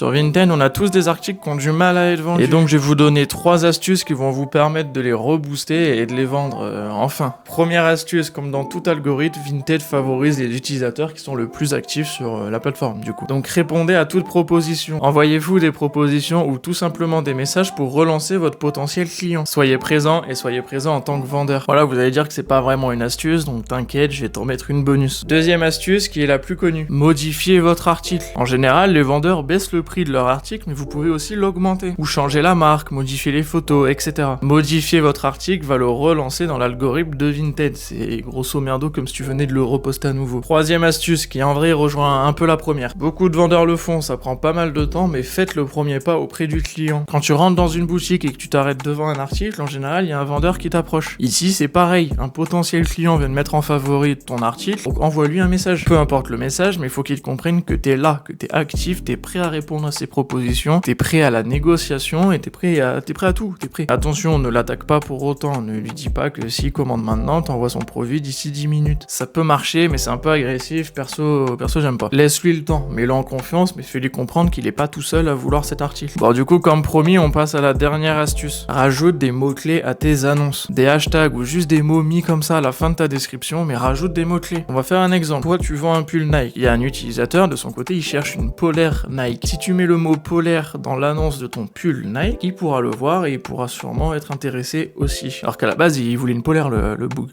Sur Vinted, on a tous des articles qui ont du mal à être vendus. Et donc, je vais vous donner 3 astuces qui vont vous permettre de les rebooster et de les vendre enfin. Première astuce, comme dans tout algorithme, Vinted favorise les utilisateurs qui sont le plus actifs sur la plateforme, du coup. Donc, répondez à toute proposition. Envoyez-vous des propositions ou tout simplement des messages pour relancer votre potentiel client. Soyez présent et soyez présent en tant que vendeur. Voilà, vous allez dire que c'est pas vraiment une astuce, donc t'inquiète, je vais t'en mettre une bonus. Deuxième astuce, qui est la plus connue. Modifiez votre article. En général, les vendeurs baissent le prix de leur article, mais vous pouvez aussi l'augmenter. Ou changer la marque, modifier les photos, etc. Modifier votre article va le relancer dans l'algorithme de Vinted. C'est grosso merdo comme si tu venais de le reposter à nouveau. Troisième astuce, qui en vrai rejoint un peu la première. Beaucoup de vendeurs le font, ça prend pas mal de temps, mais faites le premier pas auprès du client. Quand tu rentres dans une boutique et que tu t'arrêtes devant un article, en général, il y a un vendeur qui t'approche. Ici, c'est pareil. Un potentiel client vient de mettre en favori ton article, donc envoie-lui un message. Peu importe le message, mais il faut qu'il comprenne que t'es là, que t'es actif, t'es prêt à répondre à ses propositions, t'es prêt à la négociation et t'es prêt à tout, t'es prêt. Attention, ne l'attaque pas pour autant, ne lui dis pas que s'il commande maintenant, t'envoies son produit d'ici 10 minutes. Ça peut marcher, mais c'est un peu agressif, perso j'aime pas. Laisse-lui le temps, mets-le en confiance, mais fais-lui comprendre qu'il est pas tout seul à vouloir cet article. Bon, du coup, comme promis, on passe à la dernière astuce. Rajoute des mots-clés à tes annonces. Des hashtags ou juste des mots mis comme ça à la fin de ta description, mais rajoute des mots-clés. On va faire un exemple. Toi, tu vends un pull Nike. Il y a un utilisateur, de son côté, il cherche une polaire Nike. Si tu mets le mot polaire dans l'annonce de ton pull Nike, il pourra le voir et il pourra sûrement être intéressé aussi. Alors qu'à la base, il voulait une polaire, le boug.